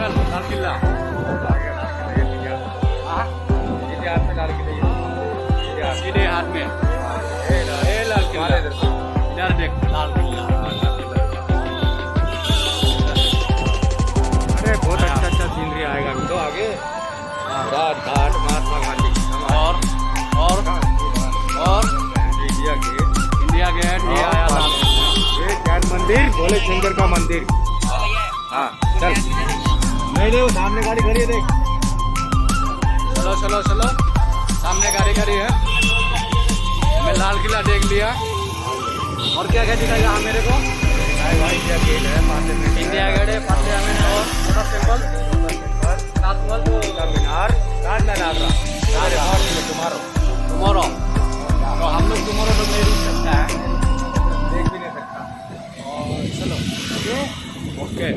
लाल किला। सीधे हाथ में लाल किला। इधर देख लाल किला। अरे बहुत अच्छा सीनरी आएगा तो आगे। घाट महात्मा गांधी और इंडिया गेट। इंडिया गेट ये आया लाल किला। ये ज्ञान मंदिर भोले शंकर का मंदिर। हाँ चल। नहीं वो सामने गाड़ी खड़ी है देख। चलो चलो चलो सामने गाड़ी खड़ी है। मैं लाल किला देख लिया। और क्या क्या दिखाएगा आप मेरे को? भाई इंडिया गेट है पासे में। इंडिया गेट है पासे में। और बड़ा टेम्पल ताजमहल का मीनार रात में डाल रहा। टुमारो तो हम लोग टुमारो तो नहीं रुक सकता है। देख भी नहीं सकता। और चलो ओके।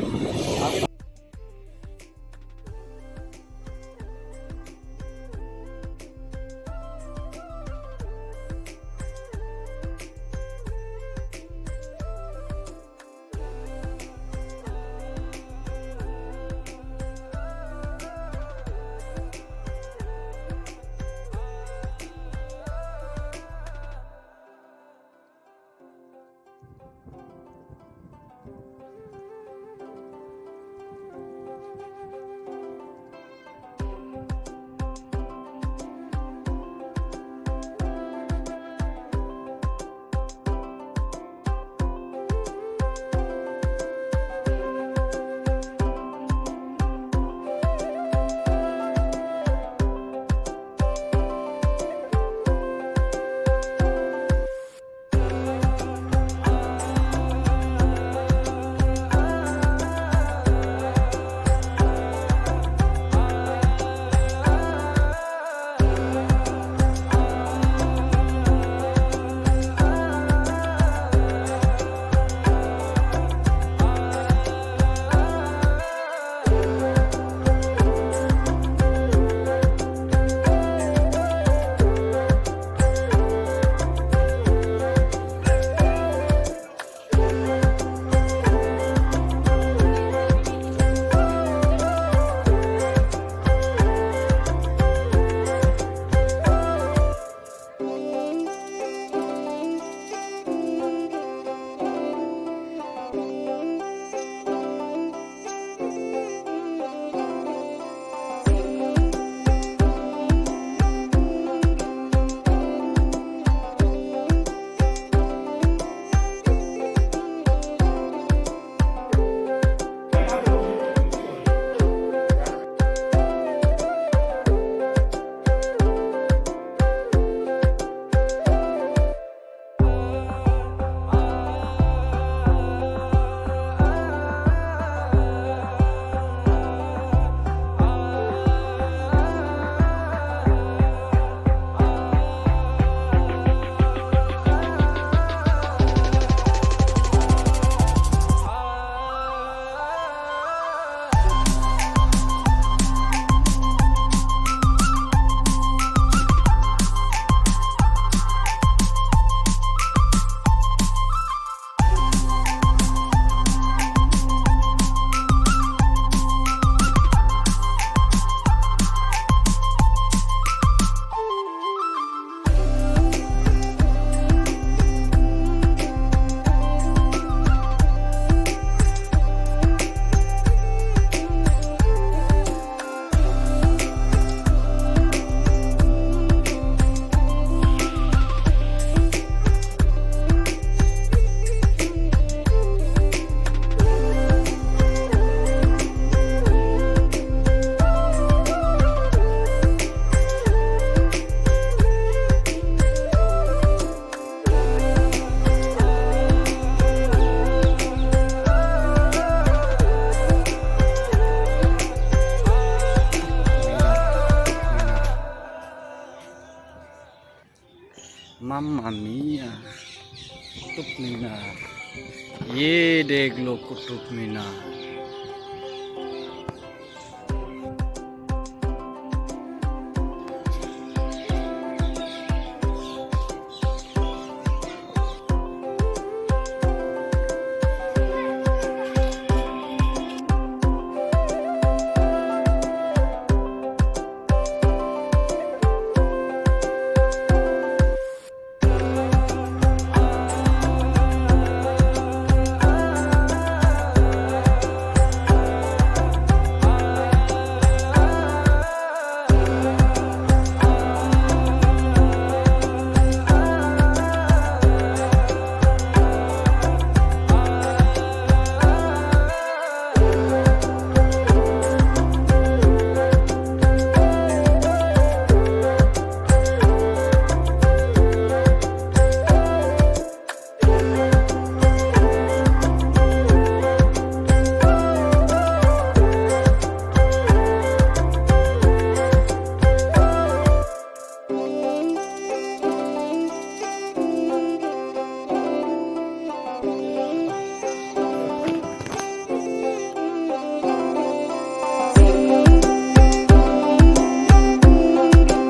मम्मा मिया कुतुब मीनार, ये देख लो कुतुब मीनार।